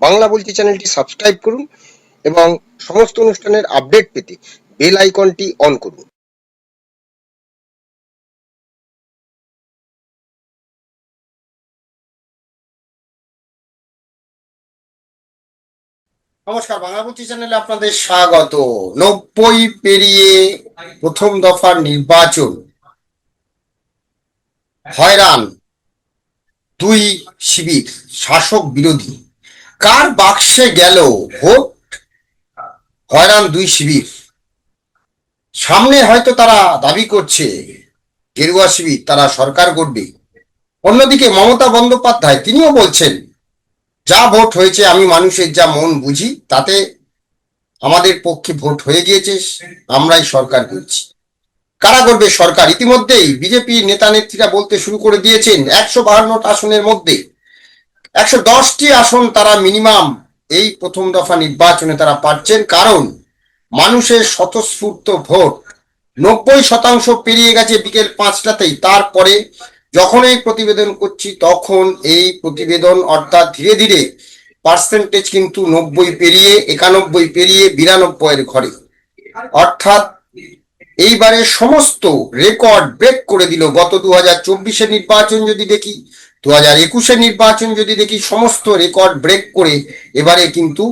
বাংলা বলছি চ্যানেলটি সাবস্ক্রাইব করুন এবং সমস্ত অনুষ্ঠানের আপডেট পেতে বেল আইকনটি অন করুন। নমস্কার, বাংলা বলছি চ্যানেলে আপনাদের স্বাগত। 90 পেরিয়ে প্রথম দফার নির্বাচন, হয়রান দুই শিবির, শাসক বিরোধী। কার বাক্সে গেল ভোট? হয়রান দুই শিবির। সামনে হয়তো তারা দাবি করছে গেরুয়া শিবির তারা সরকার করবে, অন্যদিকে মমতা বন্দ্যোপাধ্যায় তিনিও বলছেন যা ভোট হয়েছে আমি মানুষের যা মন বুঝি তাতে আমাদের পক্ষে ভোট হয়ে গিয়েছে, আমরাই সরকার করছি। কারা করবে সরকার? ইতিমধ্যেই বিজেপি নেতা নেত্রীরা বলতে শুরু করে দিয়েছেন 152 আসনের মধ্যে 110টি আসন তারা মিনিমাম এই প্রথম দফা নির্বাচনে তারা পাচ্ছেন, কারণ মানুষের স্বতঃস্ফূর্ত ভোট 90% পেরিয়ে গেছে বিকেল 5টাতেই। তারপরে যখন এই প্রতিবেদন করছি তখন এই প্রতিবেদন অর্থাৎ ধীরে ধীরে পার্সেন্টেজ কিন্তু 90 পেরিয়ে 91 পেরিয়ে 92-এর ঘরে, অর্থাৎ এইবারে সমস্ত রেকর্ড ব্রেক করে দিল। গত 2024-এর নির্বাচন যদি দেখি, 2021-এর নির্বাচন যদি দেখি, সমস্ত রেকর্ড ব্রেক করে এবারে কিন্তু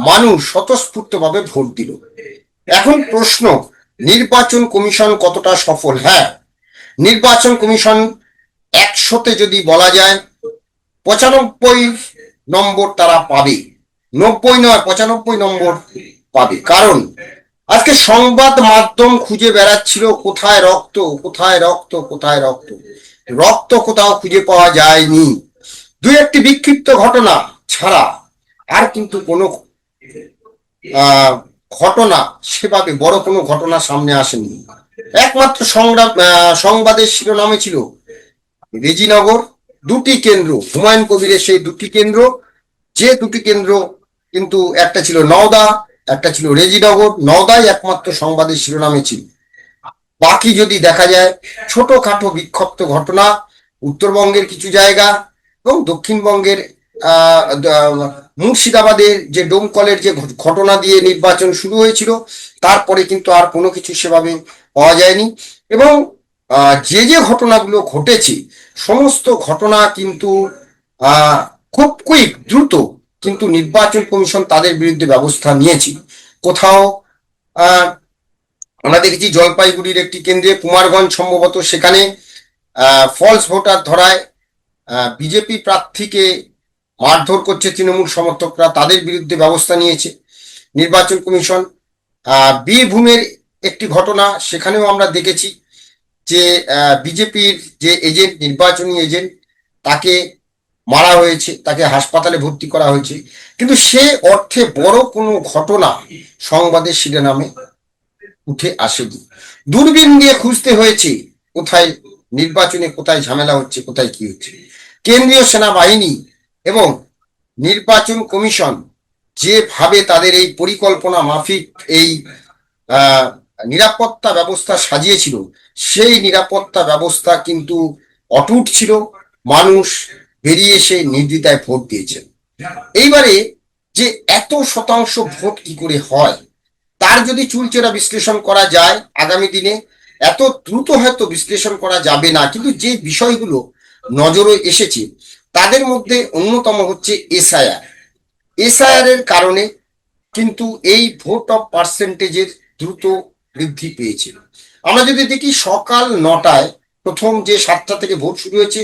মানুষ স্বতঃস্ফূর্তভাবে ভোট দিল। এখন প্রশ্ন, নির্বাচন কমিশন কতটা সফল? হ্যাঁ, নির্বাচন কমিশন 100-তে যদি বলা যায় 95 নম্বর তারা পাবে, 90 নয় 95 নম্বর পাবে। কারণ আজকে সংবাদ মাধ্যম খুঁজে বেড়াচ্ছিল কোথায় রক্ত, কোথায় রক্ত, কোথায় রক্ত। রক্ত কোথাও খুঁজে পাওয়া যায়নি। দুই একটি বিক্ষিপ্ত ঘটনা ছাড়া আর কিন্তু কোনো ঘটনা সেভাবে বড় কোনো ঘটনা সামনে আসেনি। একমাত্র সংবাদের শিরোনামে ছিল রেজিনগর, দুটি কেন্দ্র, হুমায়ুন কবিরের সেই দুটি কেন্দ্র, যে দুটি কেন্দ্র কিন্তু একটা ছিল নওদা, একটা ছিল রেজিনগর। নওদাই একমাত্র সংবাদের শিরোনামে ছিল। বাকি যদি দেখা যায় ছোটখাটো বিক্ষিপ্ত ঘটনা উত্তরবঙ্গের কিছু জায়গা এবং দক্ষিণবঙ্গের মুর্শিদাবাদের যে ডোমকলের যে ঘটনা দিয়ে নির্বাচন শুরু হয়েছিল, তারপরে কিন্তু আর কোনো কিছু সেভাবে পাওয়া যায়নি। এবং যে যে ঘটনাগুলো ঘটেছে সমস্ত ঘটনা কিন্তু খুব দ্রুত কিন্তু নির্বাচন কমিশন তাদের বিরুদ্ধে ব্যবস্থা নিয়েছে। কোথাও আমরা দেখেছি জলপাইগুড়ির একটি কেন্দ্রে, কুমারগঞ্জ সম্ভবত, সেখানে ফলস ভোটার ধরায় বিজেপি প্রার্থীকে মারধর করছে তৃণমূল সমর্থকরা, তাদের বিরুদ্ধে ব্যবস্থা নিয়েছে নির্বাচন কমিশন। বীরভূমের একটি ঘটনা, সেখানেও আমরা দেখেছি যে বিজেপির যে এজেন্ট, নির্বাচনী এজেন্ট, তাকে মারা হয়েছে, তাকে হাসপাতালে ভর্তি করা হয়েছে। কিন্তু সে অর্থে বড় কোনো ঘটনা সংবাদের শিরোনামে উঠে আসেনি। দূরবীন দিয়ে খুঁজতে হয়েছে কোথায় নির্বাচনে কোথায় ঝামেলা হচ্ছে, কোথায় কি হচ্ছে। কেন্দ্রীয় সেনাবাহিনী এবং নির্বাচন কমিশন যেভাবে তাদের এই পরিকল্পনা মাফিক এই নিরাপত্তা ব্যবস্থা সাজিয়েছিল, সেই নিরাপত্তা ব্যবস্থা কিন্তু অটুট ছিল। মানুষ বেরিয়ে এসে নির্দ্বিধায় ভোট দিয়েছেন। এইবারে যে এত শতাংশ ভোট কি করে হয় তার যদি চুলচেরা বিশ্লেষণ করা যায় আগামী দিনে, এত দ্রুত হয়তো বিশ্লেষণ করা যাবে না, কিন্তু যে বিষয়গুলো নজরে এসেছে তাদের মধ্যে অন্যতম হচ্ছে এসআইআর এর কারণে কিন্তু এই ভোট অফ পার্সেন্টেজের দ্রুত বৃদ্ধি পেয়েছে। আমরা যদি দেখি সকাল 9টায় প্রথম যে 7টা থেকে ভোট শুরু হয়েছে,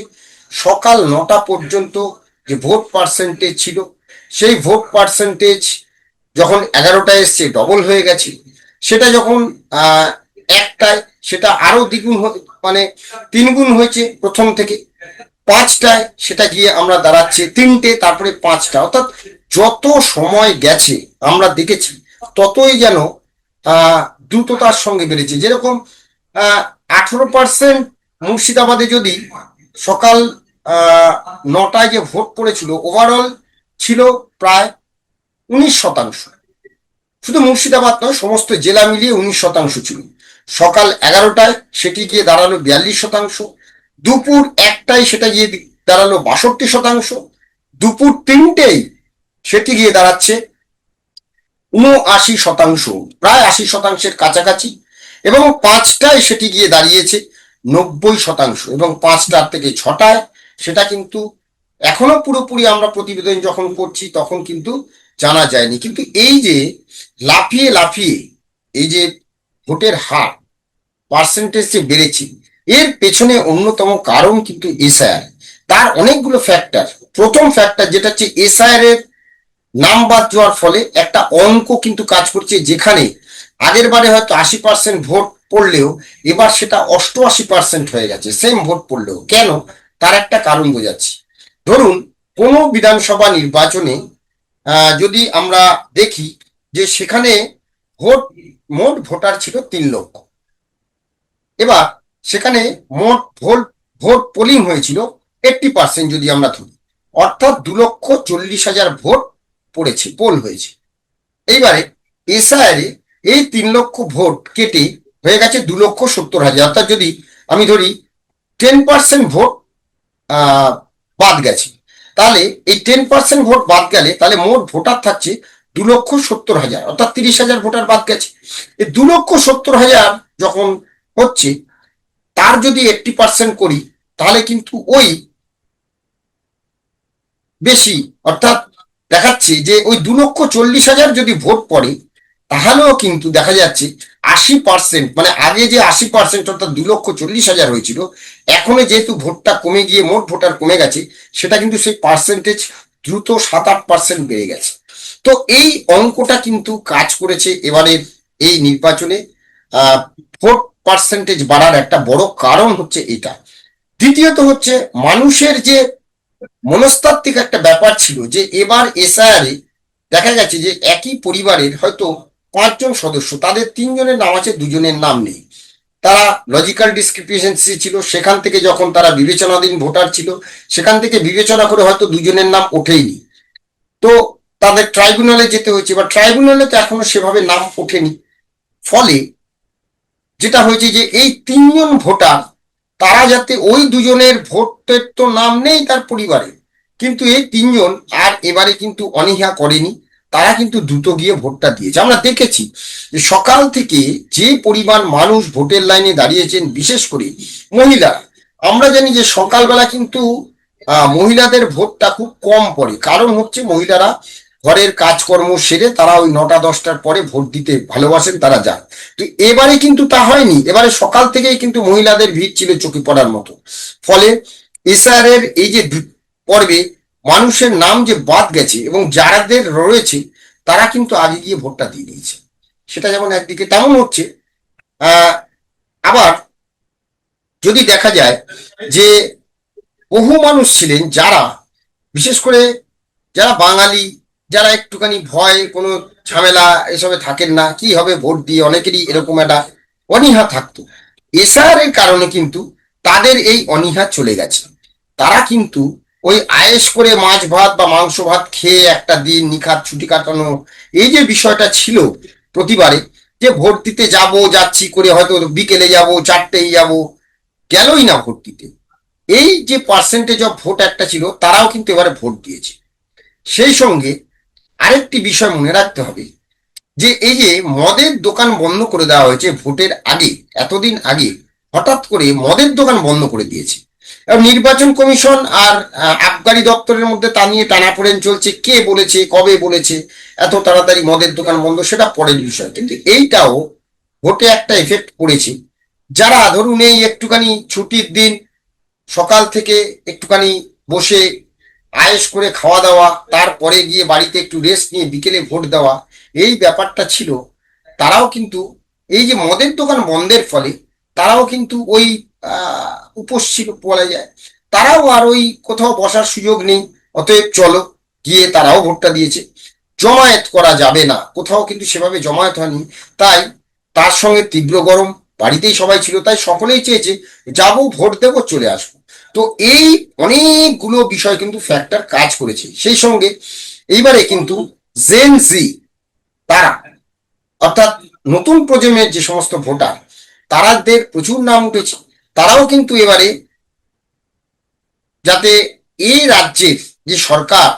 সকাল 9টা পর্যন্ত যে ভোট পার্সেন্টেজ ছিল, সেই ভোট পার্সেন্টেজ যখন 11টায় এসছে ডবল হয়ে গেছে। সেটা যখন 1টায় সেটা আরো দ্বিগুণ, মানে 3 গুণ হয়েছে প্রথম থেকে। 5টায় সেটা গিয়ে আমরা দাঁড়াচ্ছে 3টে, তারপরে 5টা। অর্থাৎ যত সময় গেছে আমরা দেখেছি ততই যেন দ্রুততার সঙ্গে বেড়েছে। যেরকম 18% মুর্শিদাবাদে যদি সকাল 9টায় যে ভোট পড়েছিল, ওভারঅল ছিল প্রায় 19%। শুধু মুর্শিদাবাদ নয়, সমস্ত জেলা মিলিয়ে 19% ছিল। সকাল 11টায় সেটি গিয়ে দাঁড়ালো 42%। দুপুর 1টায় সেটা গিয়ে দাঁড়ালো 62%। দুপুর 3টেই সেটি গিয়ে দাঁড়াচ্ছে 79%, প্রায় 80%-এর কাছাকাছি, এবং 5টায় সেটি গিয়ে দাঁড়িয়েছে 90%, এবং 5টার থেকে 6টায় সেটা কিন্তু এখনো পুরোপুরি আমরা প্রতিবেদন যখন করছি তখন কিন্তু জানা যায়নি। কিন্তু এই যে লাফিয়ে লাফিয়ে এই যে ভোটের হার পার্সেন্টেজ যে বেড়েছে, এর পেছনে অন্যতম কারণ কিন্তু এসআইআর। তার অনেকগুলো ফ্যাক্টর। প্রথম ফ্যাক্টর যেটা হচ্ছে এসআইআর এর নাম বাদ যাওয়ার ফলে একটা অঙ্ক কিন্তু কাজ করছে, যেখানে আগের বারে হয়তো 80% ভোট পড়লেও এবার সেটা 88% হয়ে গেছে সেম ভোট পড়লেও। কেন? তার একটা কারণ বোঝাচ্ছি। ধরুন কোনো বিধানসভা নির্বাচনে যদি আমরা দেখি যে সেখানে মোট ভোটার ছিল 3 লক্ষ। এবার সেখানে মোট ভোট পোলিং হয়েছিল 80%, যদি আমরা ধরি, অর্থাৎ 2,40,000 ভোট পড়েছে, পোল হয়েছে। এইবারে এসআইআর এই 3 লক্ষ ভোট কেটে হয়ে গেছে 2,70,000, অর্থাৎ যদি আমি ধরি 10% ভোট বাদ গেছে, তাহলে এই 10% ভোট বাদ গেলে তাহলে মোট ভোটার থাকছে 2,70,000, অর্থাৎ 30,000 ভোটার বাদ গেছে। এই 2,70,000 যখন হচ্ছে, তার যদি 80% করি তাহলে কিন্তু ওই বেশি, অর্থাৎ দেখাচ্ছে যে ওই 2,40,000 যদি ভোট পড়ে তাহলেও কিন্তু দেখা যাচ্ছে 80%, মানে আগে যে 80% অর্থাৎ 2,40,000 হয়েছিল, এখন যেহেতু ভোটটা কমে গিয়ে মোট ভোটার কমে গেছে, সেটা কিন্তু সেই পার্সেন্টেজ দ্রুত 7-8% বেড়ে গেছে। তো এই অঙ্কটা কিন্তু কাজ করেছে এবারের এই নির্বাচনে। ভোট পার্সেন্টেজ বাড়ার একটা বড় কারণ হচ্ছে এটা। দ্বিতীয়ত হচ্ছে মানুষের যে মনস্তাত্ত্বিক একটা ব্যাপার ছিল, যে এবার এসআইআর দেখা গেছে যে একই পরিবারের হয়তো 5 জন সদস্য, তাদের 3 জনের নাম আছে, 2 জনের নাম নেই। তারা লজিক্যাল ডিসক্রিপিয়েন্সি ছিল, সেখান থেকে যখন তারা বিবেচনাধীন ভোটার ছিল, সেখান থেকে বিবেচনা করে হয়তো 2 জনের নাম ওঠেইনি, তো তাদের ট্রাইব্যুনালে যেতে হয়েছে। বা ট্রাইব্যুনালে তো এখনো সেভাবে নাম ওঠেনি। ফলে যেটা হয়েছে যে এই 3 জন ভোটার, তারা যাতে ওই 2 জনের ভোটের তো নাম নেই তার পরিবারে, কিন্তু এই 3 জন আর এবারে কিন্তু অনীহা করেনি, তারা কিন্তু দ্রুত গিয়ে ভোটটা দিয়েছে। আমরা দেখেছি যে সকাল থেকে যে পরিমাণ মানুষ ভোটের লাইনে দাঁড়িয়েছেন, বিশেষ করে মহিলা। আমরা জানি যে সকালবেলা কিন্তু মহিলাদের ভোটটা খুব কম পড়ে, কারণ হচ্ছে মহিলারা ঘরের কাজকর্ম সেরে তারা ওই 9টা-10টার পরে ভোট দিতে ভালোবাসেন, তারা যান। তো এবারে কিন্তু তা হয়নি, এবারে সকাল থেকেই কিন্তু মহিলাদের ভিড় ছিল চোখে পড়ার মতো। ফলে এসআর এর এই যে পর্বে মানুষের নাম যে বাদ গেছে এবং যারাদের রয়েছে তারা কিন্তু আগে গিয়ে ভোটটা দিয়ে দিয়েছে, সেটা যেমন একদিকে তেমন হচ্ছে। আবার যদি দেখা যায় যে বহু মানুষ ছিলেন যারা, বিশেষ করে যারা বাঙালি, যারা একটুখানি ভয়, কোনো ঝামেলা এসবে থাকেন না, কি হবে ভোট দিয়ে, অনেকেরই এরকম একটা অনীহা থাকতো। এসআর এর কারণে কিন্তু তাদের এই অনীহা চলে গেছে। তারা কিন্তু ওই আয়েশ করে মাছ ভাত বা মাংস ভাত খেয়ে একটা দিন নিখাত ছুটি কাটানো, এই যে বিষয়টা ছিল প্রতিবারে, যে ভোট দিতে যাচ্ছি করে হয়তো বিকেলে যাব, 4টেই যাব, গেলই না ভোট দিতে, এই যে পার্সেন্টেজ অফ ভোট একটা ছিল, তারাও কিন্তু এবারে ভোট দিয়েছে। সেই সঙ্গে আরেকটি বিষয় মনে রাখতে হবে, যে এই যে মদের দোকান বন্ধ করে দেওয়া হয়েছে ভোটের আগে, এতদিন আগে হঠাৎ করে মদের দোকান বন্ধ করে দিয়েছে। এবং নির্বাচন কমিশন আর আবগারি দপ্তরের মধ্যে তা নিয়ে টানাপোড়েন চলছে, কে বলেছে, কবে বলেছে এত তাড়াতাড়ি মদের দোকান বন্ধ, সেটা পরের বিষয়। কিন্তু এইটাও ভোটে একটা এফেক্ট পড়েছে। যারা ধরুন এই একটুখানি ছুটির দিন সকাল থেকে একটুখানি বসে আয়েশ করে খাওয়া দাওয়া, তারপরে গিয়ে বাড়িতে একটু রেস্ট নিয়ে বিকেলে ভোট দেওয়া, এই ব্যাপারটা ছিল, তারাও কিন্তু এই যে মদের দোকান বন্ধের ফলে তারাও কিন্তু ওই উপোস ছিল বলা যায়, তারাও আর ওই কোথাও বসার সুযোগ নেই, অতএব চলো গিয়ে তারাও ভোটটা দিয়েছে। জমায়েত করা যাবে না, কোথাও কিন্তু সেভাবে জমায়েত হয়নি। তাই তার সঙ্গে তীব্র গরম, বাড়িতেই সবাই ছিল, তাই সকলেই চেয়েছে যাবো, ভোট দেবো, চলে আসবো। তো এই অনেকগুলো বিষয় কিন্তু ফ্যাক্টর কাজ করেছে। সেই সঙ্গে এইবারে কিন্তু জেন জি, তারা অর্থাৎ নতুন প্রজন্মের যে সমস্ত ভোটার, তারাদের প্রচুর নাম উঠেছে। তারাও কিন্তু এবারে যাতে এই রাজ্যের যে সরকার,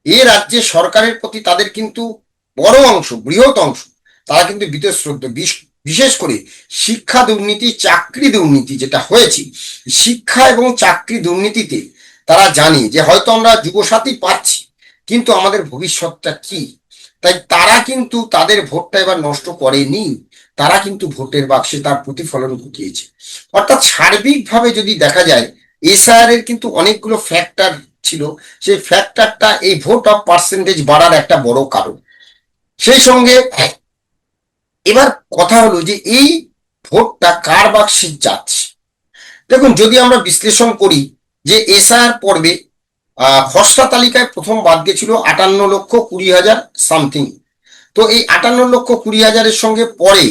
এ রাজ্যে সরকারের প্রতি তাদের কিন্তু বড় অংশ, বৃহৎ অংশ, তারা কিন্তু বীতশ্রদ্ধ। বিশেষ করে শিক্ষা দুর্নীতি, চাকরি দুর্নীতি যেটা হয়েছে, শিক্ষা এবং চাকরি দুর্নীতিতে তারা জানে যে হয়তো আমরা যুবসাথী পাচ্ছি, কিন্তু আমাদের ভবিষ্যৎটা কি। তাই তারা কিন্তু তাদের ভোটটা এবার নষ্ট করেনি, তারা কিন্তু ভোটের বাক্সে তার প্রতিফলন ঘটিয়েছে। অর্থাৎ সার্বিকভাবে যদি দেখা যায়, এসআর এর কিন্তু অনেকগুলো ফ্যাক্টর ছিল, সেই ফ্যাক্টরটা এই ভোট অফ পার্সেন্টেজ বাড়ার একটা বড় কারণ। সেই সঙ্গে এবার কথা হলো যে এই ভোটটা কার বাক্সে যাচ্ছে। দেখুন, যদি আমরা বিশ্লেষণ করি যে এসআর পর্বে খসড়া তালিকায় প্রথম বাদ গেছিল 58,20,000 সামথিং। তো এই 58,20,000-এর সঙ্গে পরে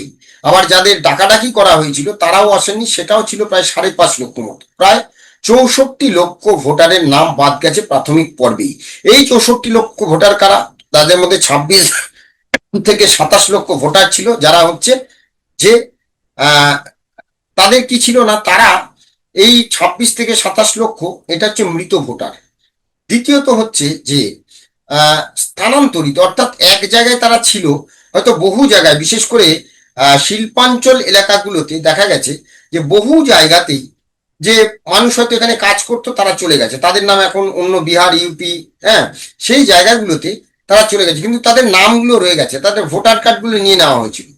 আবার যাদের ডাকাডাকি করা হয়েছিল তারাও আসেননি, সেটাও ছিল প্রায় 5.5 লক্ষ মতো। প্রায় 64 লক্ষ ভোটারের নাম বাদ গেছে প্রাথমিক পর্বেই। এই 64 লক্ষ ভোটার কারা? তাদের মধ্যে 26 থেকে 27 লক্ষ ভোটার ছিল যারা হচ্ছে যে তাদের কি ছিল না, তারা এই 26 থেকে 27 লক্ষ, এটা হচ্ছে মৃত ভোটার। দ্বিতীয়ত হচ্ছে যে স্থানান্তরিত, অর্থাৎ এক জায়গায় তারা ছিল, হয়তো বহু জায়গায়, বিশেষ করে শিল্পাঞ্চল এলাকাগুলোতে দেখা গেছে যে বহু জায়গাতেই যে মানুষ হয়তো এখানে কাজ করতো, তারা চলে গেছে, তাদের নাম এখন অন্য বিহার, ইউপি, হ্যাঁ, সেই জায়গাগুলোতে তারা চলে গেছে, কিন্তু তাদের নামগুলো রয়ে গেছে, তাদের ভোটার কার্ডগুলো নিয়ে নেওয়া হয়েছিল।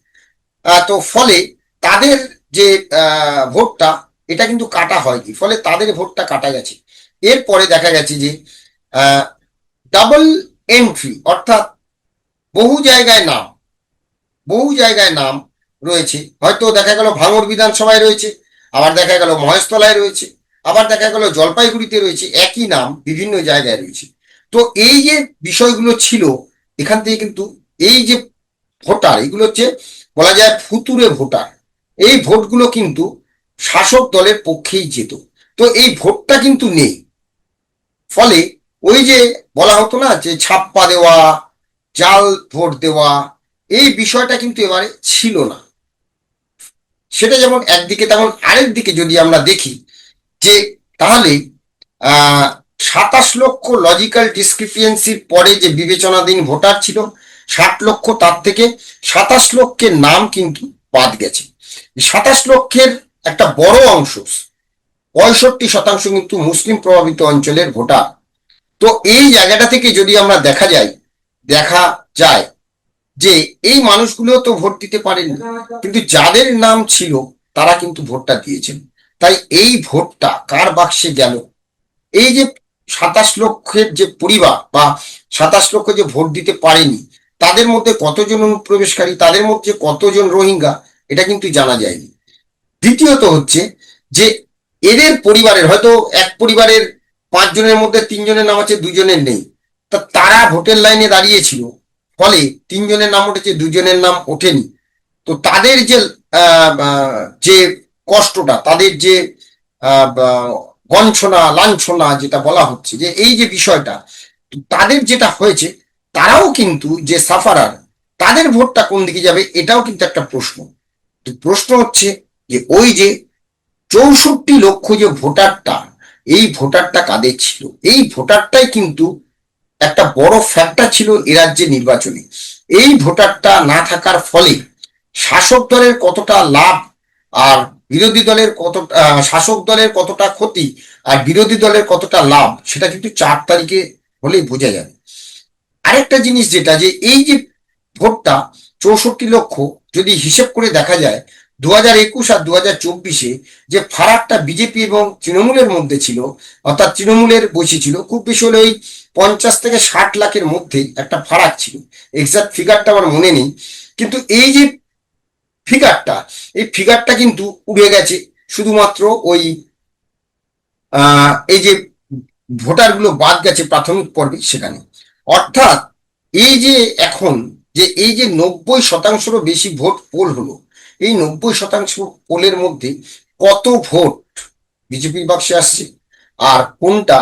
তো ফলে তাদের যে ভোটটা, এটা কিন্তু কাটা হয়নি, ফলে তাদের ভোটটা কাটা গেছে। এরপরে দেখা গেছে যে ডাবল এন্ট্রি, অর্থাৎ বহু জায়গায় নাম, বহু জায়গায় নাম রয়েছে, হয়তো দেখা গেল ভাঙড় বিধানসভায় রয়েছে, আবার দেখা গেল মহেশতলায় রয়েছে, আবার দেখা গেল জলপাইগুড়িতে রয়েছে, একই নাম বিভিন্ন জায়গায় রয়েছে। তো এই যে বিষয়গুলো ছিল, এখান থেকে কিন্তু এই যে ভোটার, এগুলো হচ্ছে বলা যায় ফুতুরে ভোটার, এই ভোটগুলো কিন্তু শাসক দলের পক্ষেই যেত। তো এই ভোটটা কিন্তু নেই, ফলে ওই যে বলা হতো না যে ছাপ্পা দেওয়া, জাল ভোট দেওয়া, এই বিষয়টা কিন্তু এবারে ছিল না। সেটা যেমন একদিকে, তেমন আরেক দিকে যদি আমরা দেখি যে তাহলে 27 লক্ষ লজিক্যাল ডিসক্রিপিয়েন্সির পরে যে বিবেচনাধীন ভোটার ছিল 60 লক্ষ, তার থেকে 27 লক্ষের নাম কিন্তু বাদ গেছে। 27 লক্ষের একটা বড় অংশ, 65% কিন্তু মুসলিম প্রভাবিত অঞ্চলের ভোটার। তো এই জায়গাটা থেকে যদি আমরা দেখা যায় যে এই মানুষগুলো তো ভোট দিতে পারেনি, কিন্তু যাদের নাম ছিল তারা কিন্তু ভোটটা দিয়েছেন। তাই এই ভোটটা কার বাক্সে গেল? এই যে 27 লক্ষের যে পরিবার, বা 27 লক্ষ যে ভোট দিতে পারেনি, তাদের মধ্যে কতজন অনুপ্রবেশকারী, তাদের মধ্যে কতজন রোহিঙ্গা, এটা কিন্তু জানা যায়নি। দ্বিতীয়ত হচ্ছে যে এদের পরিবারের, হয়তো এক পরিবারের 5 জনের মধ্যে 3 জনের নাম আছে, 2 জনের নেই, তা তারা ভোটের লাইনে দাঁড়িয়েছিল, ফলে 3 জনের নাম উঠেছে, 2 জনের নাম ওঠেনি। তো তাদের যে যে কষ্টটা, তাদের যে গঞ্ছনা লাঞ্ছনা যেটা বলা হচ্ছে, যে এই যে বিষয়টা তাদের যেটা হয়েছে, তারাও কিন্তু যে সাফারার, তাদের ভোটটা কোন দিকে যাবে, এটাও কিন্তু একটা প্রশ্ন। তো প্রশ্ন হচ্ছে যে ওই যে 64 লক্ষ যে ভোটারটা, এই ভোটারটা কাদের ছিল? এই ভোটারটাই কিন্তু একটা বড় ফ্যাক্টর ছিল এ রাজ্যের নির্বাচনে। এই ভোটারটা না থাকার ফলে শাসক দলের কতটা লাভ আর বিরোধী দলের কতটা, শাসক দলের কতটা ক্ষতি আর বিরোধী দলের কতটা লাভ, সেটা কিন্তু 4 তারিখে হলেই বোঝা যাবে। আরেকটা জিনিস যেটা, যে এই যে ভোটটা 64 লক্ষ, যদি হিসেব করে দেখা যায় 2021 আর 2024-এ যে ফারাকটা বিজেপি এবং তৃণমূলের মধ্যে ছিল, অর্থাৎ তৃণমূলের বেশি ছিল, খুব বেশি হলে ওই 50 থেকে 60 লাখের মধ্যে একটা ফারাক ছিল, এক্সাক্ট ফিগারটা আমার মনে নেই। কিন্তু এই যে ফিগারটা, এই ফিগারটা কিন্তু উড়ে গেছে শুধুমাত্র ওই এই যে ভোটারগুলো বাদ গেছে প্রাথমিক পর্বে সেখানে। অর্থাৎ এই যে এখন যে এই যে 90%-রও বেশি ভোট পোল হলো, এই 90% পোলের মধ্যে কত ভোট বিজেপির বাক্সে আসছে আর কোনটা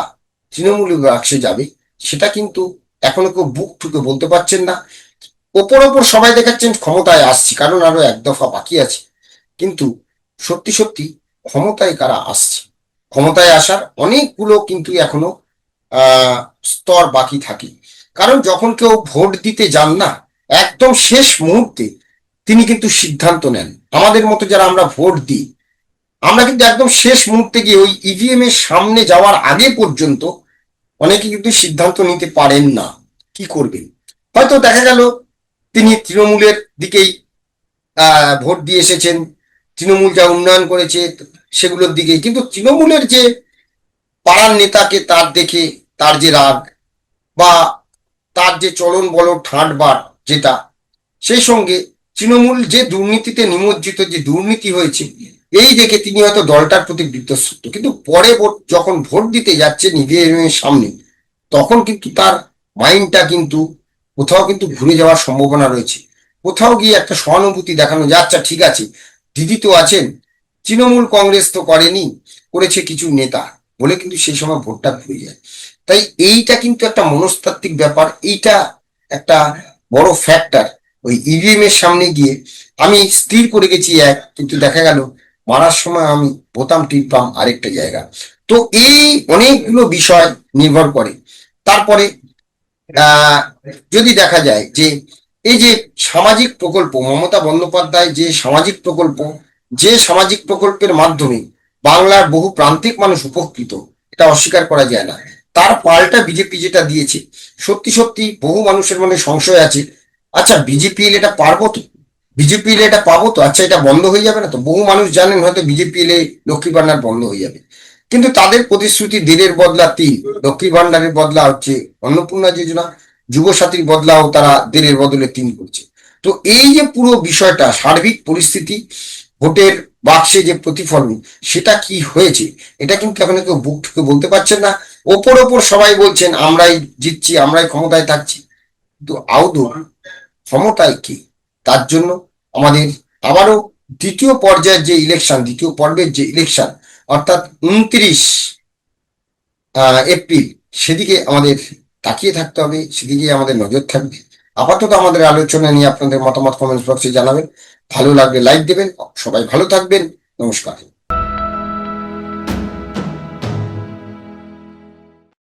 তৃণমূলের বাক্সে যাবে, সেটা কিন্তু এখনো কেউ বুক ঠুকে বলতে পারছেন না। ওপর ওপর সবাই দেখাচ্ছেন ক্ষমতায় আসছি, কারণ আরো 1 দফা বাকি আছে, কিন্তু সত্যি সত্যি ক্ষমতায় কারা আসছে, ক্ষমতায় আসার অনেকগুলো কিন্তু এখনো স্তর বাকি থাকে। কারণ যখন কেউ ভোট দিতে যান না, একদম শেষ মুহূর্তে তিনি কিন্তু সিদ্ধান্ত নেন। আমাদের মতো যারা আমরা ভোট দিই, আমরা কিন্তু একদম শেষ মুহূর্তে গিয়ে ওই ইভিএম এর সামনে যাওয়ার আগে পর্যন্ত অনেকে কিন্তু সিদ্ধান্ত নিতে পারেন না কি করবেন। হয়তো দেখা গেল তিনি তৃণমূলের দিকেই ভোট দিয়ে এসেছেন, তৃণমূল যা উন্নয়ন করেছে সেগুলোর দিকেই, কিন্তু তৃণমূলের যে পাড়ার নেতাকে তার দেখে তার যে রাগ, বা তার যে চলন বলন ঠাঁট বাট যেটা, সেই সঙ্গে তৃণমূল যে দুর্নীতিতে নিমজ্জিত, যে দুর্নীতি হয়েছে এই দেখে তিনি হয়তো দলটার প্রতি বিতৃষ্ণ, কিন্তু পরে যখন ভোট দিতে যাচ্ছে নিজের সামনে, তখন কিন্তু তার মাইন্ডটা কিন্তু কোথাও কিন্তু ঘুরে যাওয়ার সম্ভাবনা রয়েছে। কোথাও গিয়ে একটা সহানুভূতি দেখানো যে আচ্ছা ঠিক আছে, দিদি তো আছেন, তৃণমূল কংগ্রেস তো করেনি, করেছে কিছু নেতা, বলে কিন্তু সেই সময় ভোটটা ঘুরে যায়। তাই এইটা কিন্তু একটা মনস্তাত্ত্বিক ব্যাপার, এইটা একটা বড় ফ্যাক্টর। ওই ইভিএম এর সামনে গিয়ে আমি স্থির করে গেছি এক, কিন্তু দেখা গেল মারার সময় আমি বোতাম টিপলাম আরেকটা জায়গা। তো এই অনেকগুলো বিষয় নির্ভর করে। তারপরে আহ যদি দেখা যায় যে এই যে সামাজিক প্রকল্প, মমতা বন্দ্যোপাধ্যায় যে সামাজিক প্রকল্প, যে সামাজিক প্রকল্পের মাধ্যমে বাংলার বহু প্রান্তিক মানুষ উপকৃত, এটা অস্বীকার করা যায় না। তার পাল্টা বিজেপি যেটা দিয়েছে, সত্যি সত্যি বহু মানুষের মনে সংশয় আছে, আচ্ছা বিজেপি এলে এটা পারবো তো, বিজেপি এলে এটা পাবো তো, আচ্ছা এটা বন্ধ হয়ে যাবে না তো। বহু মানুষ জানেন হয়তো বিজেপি এলে লক্ষ্মী ভান্ডার বন্ধ হয়ে যাবে, কিন্তু তাদের প্রতিশ্রুতি দেড়ের বদলা তিন, লক্ষ্মী ভান্ডারের বদলা হচ্ছে অন্নপূর্ণা যোজনা, যুবসাথীর বদলাও তারা দেড়ের বদলে তিন করছে। তো এই যে পুরো বিষয়টা, সার্বিক পরিস্থিতি, ভোটের বাক্সে যে প্রতিফলন, সেটা কি হয়েছে, এটা কিন্তু এখন কেউ বুক ঠুকে বলতে পারছেন না। ওপর ওপর সবাই বলছেন আমরাই জিতছি, আমরাই ক্ষমতায় থাকছি, কিন্তু আদৌ ক্ষমতায় কি? তার জন্য আমাদের আবারও দ্বিতীয় পর্যায়ের যে ইলেকশন, দ্বিতীয় পর্বের যে ইলেকশন, অর্থাৎ 29 এপ্রিল, সেদিকে আমাদের তাকিয়ে থাকতে হবে, সেদিকে আমাদের নজর থাকবে। আপাতত আমাদের আলোচনা নিয়ে আপনাদের মতামত কমেন্টস বক্সে জানাবেন, ভালো লাগলে লাইক দেবেন। সবাই ভালো থাকবেন, নমস্কার।